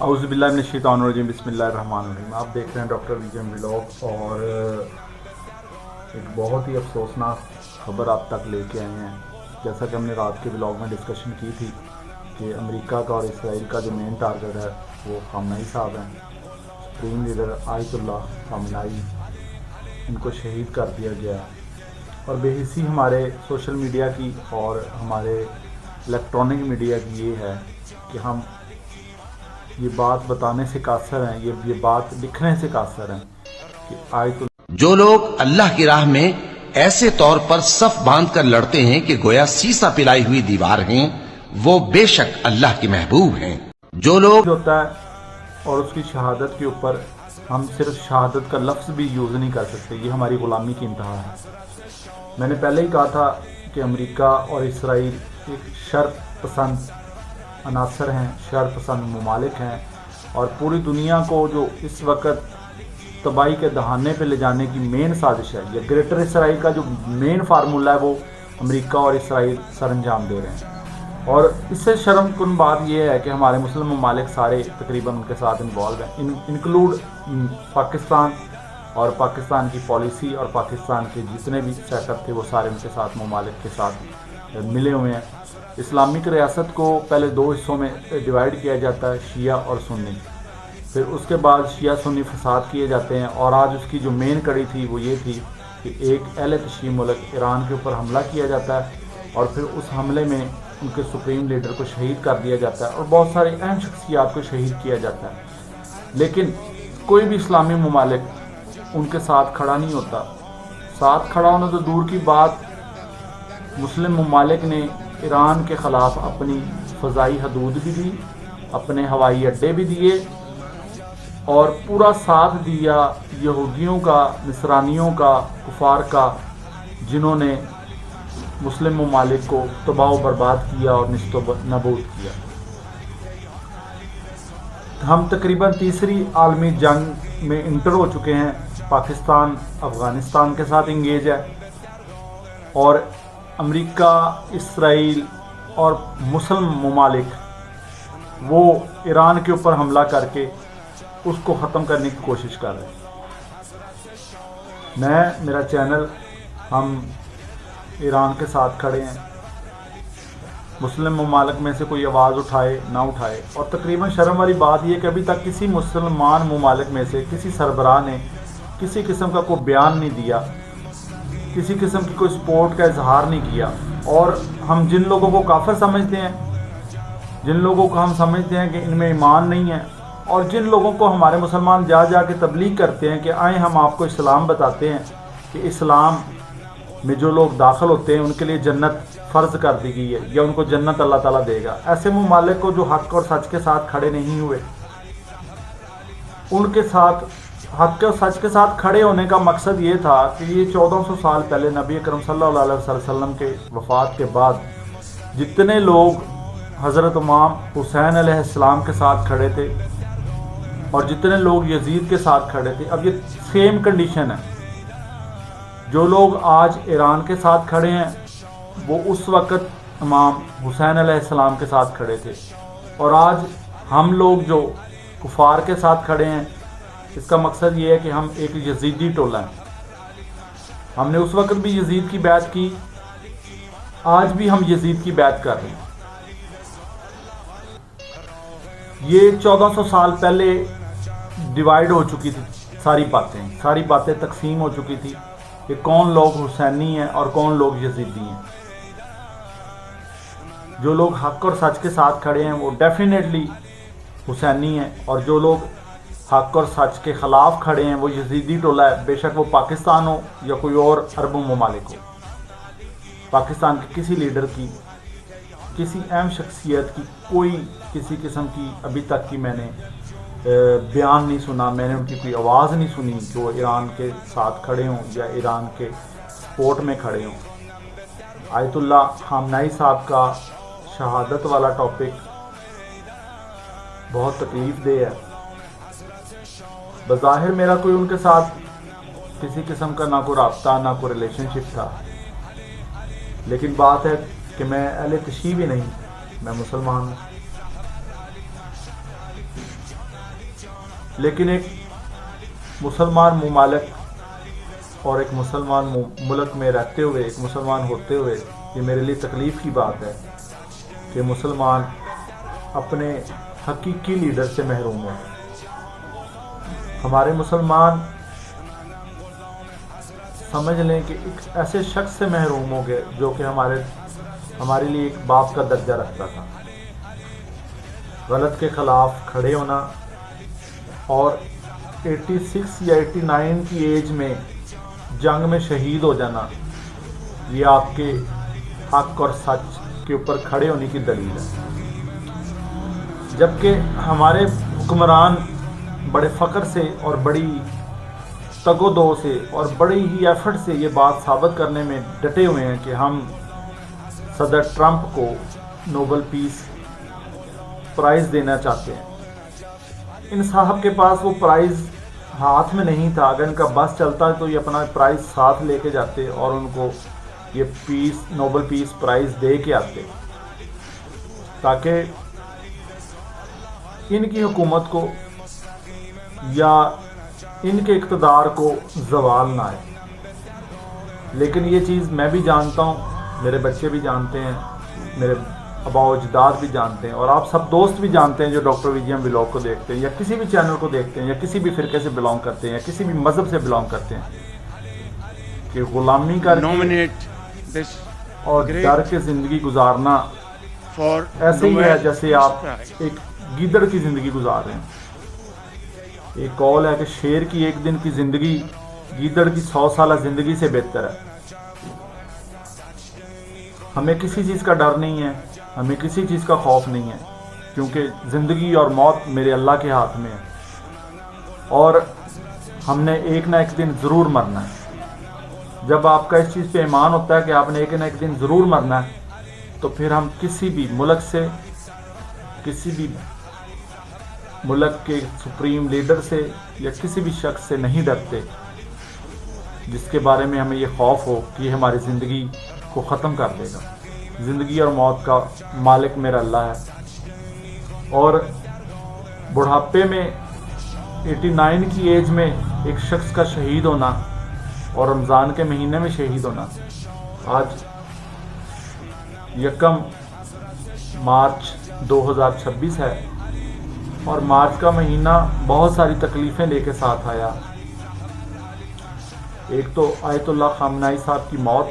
औज़ुबिल्लाहि मिनश्शैतानिर्रजीम बिस्मिल्लाहिर्रहमानिर्रहीम। आप देख रहे हैं डॉक्टर विजन व्लॉग और एक बहुत ही अफसोसनाक खबर आप तक लेके आए हैं। जैसा कि हमने रात के व्लॉग में डिस्कशन की थी कि अमेरिका का और इसराइल का जो मेन टारगेट है वो खामनेई साहब हैं। सुप्रीम लीडर आयतुल्लाह खामनेई, इनको शहीद कर दिया गया और बेहिसी हमारे सोशल मीडिया की और हमारे इलेक्ट्रॉनिक मीडिया की ये है कि हम ये बात बताने से कासर हैं, ये बात लिखने से कासर हैं कि आयतुल्लाह जो लोग अल्लाह की राह में ऐसे तौर पर सफ बांध कर लड़ते हैं कि गोया सीसा पिलाई हुई दीवार हैं, वो बेशक अल्लाह के महबूब हैं। जो लोग होता है और उसकी शहादत के ऊपर हम सिर्फ शहादत का लफ्ज़ भी यूज़ नहीं कर सकते, ये हमारी ग़ुलामी की इंतहा है। मैंने पहले ही कहा था कि अमेरिका और इसराइल एक शर्त पसंद अनासर हैं, शर्त पसंद ममालिक हैं और पूरी दुनिया को जो इस वक्त तबाही के दहाने पे ले जाने की मेन साजिश है, ये ग्रेटर इसराइल का जो मेन फार्मूला है वो अमेरिका और इसराइल सर अंजाम दे रहे हैं। और इससे शर्मकुन बात यह है कि हमारे मुस्लिम ममालिक सारे तकरीबन उनके साथ इन्वॉल्व हैं, इंक्लूड पाकिस्तान और पाकिस्तान की पॉलिसी और पाकिस्तान के जितने भी सेटअप थे वो सारे उनके साथ ममालिक के साथ मिले हुए हैं। इस्लामिक रियासत को पहले दो हिस्सों में डिवाइड किया जाता है, शिया और सुन्नी। फिर उसके बाद शिया सुन्नी फसाद किए जाते हैं और आज उसकी जो मेन कड़ी थी वो ये थी कि एक अहले तशीम मुल्क ईरान के ऊपर हमला किया जाता है और फिर उस हमले में उनके सुप्रीम लीडर को शहीद कर दिया जाता है और बहुत सारी अहम शख्सियात को शहीद किया जाता है। लेकिन कोई भी इस्लामी ममालिक उनके साथ खड़ा नहीं होता। साथ खड़ा होना तो दूर की बात, मुस्लिम ममालिक ने ईरान के ख़िलाफ़ अपनी फ़ज़ाई हदूद भी दी, अपने हवाई अड्डे भी दिए और पूरा साथ दिया यहूदियों का, नसरानियों का, कुफार का, जिन्होंने मुस्लिम ममालिक को तबाह व बर्बाद किया और नबूद किया। हम तकरीबन तीसरी आलमी जंग में इंटर हो चुके हैं। पाकिस्तान अफ़गानिस्तान के साथ इंगेज है और अमेरिका, इसराइल और मुस्लिम ममालिक वो ईरान के ऊपर हमला करके उसको ख़त्म करने की कोशिश कर रहे हैं। मेरा चैनल, हम ईरान के साथ खड़े हैं। मुस्लिम ममालिक में से कोई आवाज़ उठाए ना उठाए, और तकरीबन शर्म वाली बात यह कि अभी तक किसी मुसलमान ममालिक में से किसी सरबराह ने किसी किस्म का कोई बयान नहीं दिया, किसी किस्म की कोई सपोर्ट का इजहार नहीं किया। और हम जिन लोगों को काफिर समझते हैं, जिन लोगों को हम समझते हैं कि इनमें ईमान नहीं है, और जिन लोगों को हमारे मुसलमान जा के तबलीग करते हैं कि आए हम आपको इस्लाम बताते हैं कि इस्लाम में जो लोग दाखिल होते हैं उनके लिए जन्नत फ़र्ज़ कर दी गई है या उनको जन्नत अल्लाह ताला देगा, ऐसे ममालिक को जो हक़ और सच के साथ खड़े नहीं हुए, उनके साथ हक़ और सच के साथ खड़े होने का मकसद ये था कि ये 1400 साल पहले नबी अकरम सल्लल्लाहु अलैहि वसल्लम के वफ़ात के बाद जितने लोग हज़रत इमाम हुसैन अलैहिस्सलाम के साथ खड़े थे और जितने लोग यजीद के साथ खड़े थे, अब ये सेम कंडीशन है। जो लोग आज ईरान के साथ खड़े हैं वो उस वक़्त इमाम हुसैन अलैहिस्सलाम के साथ खड़े थे, और आज हम लोग जो कुफार के साथ खड़े हैं, इसका मकसद ये है कि हम एक यजीदी टोला हैं। हमने उस वक़्त भी यजीद की बैत की, आज भी हम यजीद की बैत कर रहे हैं। ये 1400 साल पहले डिवाइड हो चुकी थी, सारी बातें तकसीम हो चुकी थी कि कौन लोग हुसैनी हैं और कौन लोग यजीदी हैं। जो लोग हक़ और सच के साथ खड़े हैं वो डेफिनेटली हुसैनी हैं, और जो लोग हक़ और सच के ख़िलाफ़ खड़े हैं वो यजीदी टोला है, बेशक वो पाकिस्तान हो या कोई और अरब ममालिक हो। पाकिस्तान के किसी लीडर की, किसी अहम शख्सियत की कोई किसी किस्म की अभी तक की मैंने बयान नहीं सुना, मैंने उनकी कोई आवाज़ नहीं सुनी कि वो ईरान के साथ खड़े हों या ईरान के सपोर्ट में खड़े हों। आयतुल्लाह खामनेई साहब का शहादत वाला टॉपिक बहुत तकलीफ़ दे है। बज़ाहिर मेरा कोई उनके साथ किसी किस्म का ना कोई राब्ता ना कोई रिलेशनशिप था, लेकिन बात है कि मैं अहले तशीह भी नहीं, मैं मुसलमान हूँ। لیکن ایک مسلمان ممالک اور ایک مسلمان ملک میں رہتے ہوئے، ایک مسلمان ہوتے ہوئے، یہ میرے لیے تکلیف کی بات ہے کہ مسلمان اپنے حقیقی لیڈر سے محروم ہو۔ ہمارے مسلمان سمجھ لیں کہ ایک ایسے شخص سے محروم ہو گئے جو کہ ہمارے لیے ایک باپ کا درجہ رکھتا تھا۔ غلط کے خلاف کھڑے ہونا اور 86 یا 89 کی ایج میں جنگ میں شہید ہو جانا، یہ آپ کے حق اور سچ کے اوپر کھڑے ہونے کی دلیل ہے۔ جبکہ ہمارے حکمران بڑے فخر سے اور بڑی تگ و دو سے اور بڑی ہی ایفرٹ سے یہ بات ثابت کرنے میں ڈٹے ہوئے ہیں کہ ہم صدر ٹرمپ کو نوبل پیس پرائز دینا چاہتے ہیں۔ ان صاحب کے پاس وہ پرائز ہاتھ میں نہیں تھا، اگر ان کا بس چلتا تو یہ اپنا پرائز ساتھ لے کے جاتے اور ان کو یہ نوبل پیس پرائز دے کے آتے، تاکہ ان کی حکومت کو یا ان کے اقتدار کو زوال نہ آئے۔ لیکن یہ چیز میں بھی جانتا ہوں، میرے بچے بھی جانتے ہیں، میرے آباء و اجداد بھی جانتے ہیں، اور آپ سب دوست بھی جانتے ہیں جو ڈاکٹر وی جی ایم ولاگ کو دیکھتے ہیں یا کسی بھی چینل کو دیکھتے ہیں یا کسی بھی فرقے سے بلانگ کرتے ہیں یا کسی بھی مذہب سے بلانگ کرتے ہیں کہ غلامی کر کے اور ڈر کے زندگی گزارنا ایسے ہی ہے جیسے آپ ایک گیدڑ کی زندگی گزار رہے ہیں۔ ایک قول ہے کہ شیر کی ایک دن کی زندگی گیدڑ کی 100 سالہ زندگی سے بہتر ہے۔ ہمیں کسی چیز کا ڈر نہیں ہے، ہمیں کسی چیز کا خوف نہیں ہے، کیونکہ زندگی اور موت میرے اللہ کے ہاتھ میں ہے، اور ہم نے ایک نہ ایک دن ضرور مرنا ہے۔ جب آپ کا اس چیز پہ ایمان ہوتا ہے کہ آپ نے ایک نہ ایک دن ضرور مرنا ہے، تو پھر ہم کسی بھی ملک سے، کسی بھی ملک کے سپریم لیڈر سے یا کسی بھی شخص سے نہیں ڈرتے جس کے بارے میں ہمیں یہ خوف ہو کہ یہ ہماری زندگی کو ختم کر دے گا۔ زندگی اور موت کا مالک میرا اللہ ہے، اور بڑھاپے میں 89 کی ایج میں ایک شخص کا شہید ہونا اور رمضان کے مہینے میں شہید ہونا، آج 1 مارچ 2026 ہے، اور مارچ کا مہینہ بہت ساری تکلیفیں لے کے ساتھ آیا۔ ایک تو آیت اللہ خامنائی صاحب کی موت،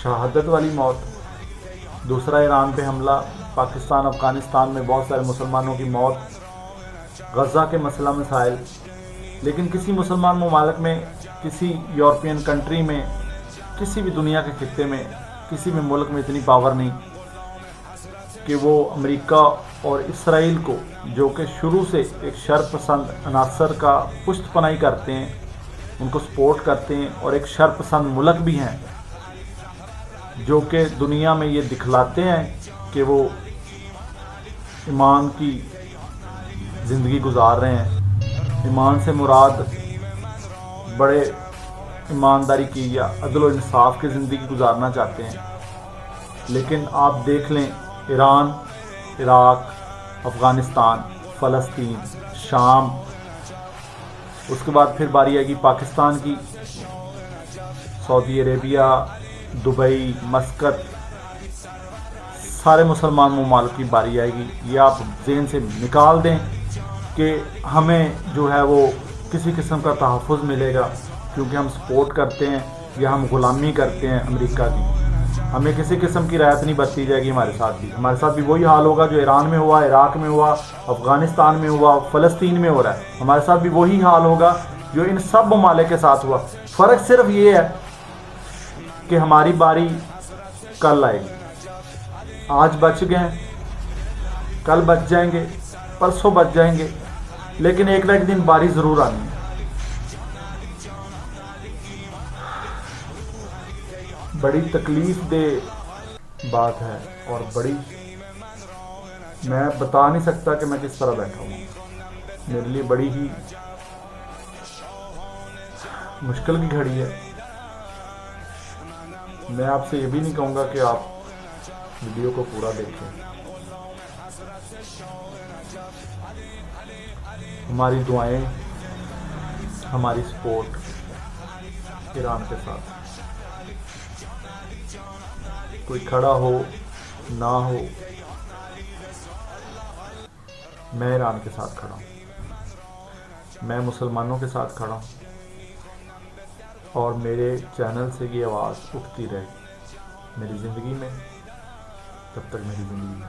شہادت والی موت، دوسرا ایران پہ حملہ، پاکستان افغانستان میں بہت سارے مسلمانوں کی موت، غزہ کے مسئلہ مسائل۔ لیکن کسی مسلمان ممالک میں، کسی یورپین کنٹری میں، کسی بھی دنیا کے خطے میں، کسی بھی ملک میں اتنی پاور نہیں کہ وہ امریکہ اور اسرائیل کو، جو کہ شروع سے ایک شر پسند عناصر کا پشت پناہی کرتے ہیں، ان کو سپورٹ کرتے ہیں، اور ایک شر پسند ملک بھی ہیں جو کہ دنیا میں یہ دکھلاتے ہیں کہ وہ ایمان کی زندگی گزار رہے ہیں۔ ایمان سے مراد بڑے ایمانداری کی یا عدل و انصاف کی زندگی گزارنا چاہتے ہیں۔ لیکن آپ دیکھ لیں، ایران، عراق، افغانستان، فلسطین، شام، اس کے بعد پھر باری آئے گی پاکستان کی، سعودی عربیہ، دبئی، مسقط، سارے مسلمان ممالک کی باری آئے گی۔ یہ آپ ذہن سے نکال دیں کہ ہمیں جو ہے وہ کسی قسم کا تحفظ ملے گا کیونکہ ہم سپورٹ کرتے ہیں یا ہم غلامی کرتے ہیں امریکہ کی۔ ہمیں کسی قسم کی رعایت نہیں برتی جائے گی۔ ہمارے ساتھ بھی وہی حال ہوگا جو ایران میں ہوا، عراق میں ہوا، افغانستان میں ہوا، فلسطین میں ہو رہا ہے۔ ہمارے ساتھ بھی وہی حال ہوگا جو ان سب ممالک کے ساتھ ہوا۔ فرق صرف یہ ہے کہ ہماری باری کل آئے گی۔ آج بچ گئے، کل بچ جائیں گے، پرسوں بچ جائیں گے، لیکن ایک نہ ایک دن باری ضرور آنی ہے۔ بڑی تکلیف دہ بات ہے، اور بڑی، میں بتا نہیں سکتا کہ میں کس طرح بیٹھا ہوں۔ میرے لیے بڑی ہی مشکل کی گھڑی ہے۔ میں آپ سے یہ بھی نہیں کہوں گا کہ آپ ویڈیو کو پورا دیکھیں۔ ہماری دعائیں हमारी सपोर्ट ईरान के साथ, कोई खड़ा हो ना हो, मैं ईरान के साथ खड़ा हूँ, मैं मुसलमानों के साथ खड़ा हूँ और मेरे चैनल से ये आवाज़ उठती रहेगी मेरी ज़िंदगी में, तब तक मेरी ज़िंदगी है।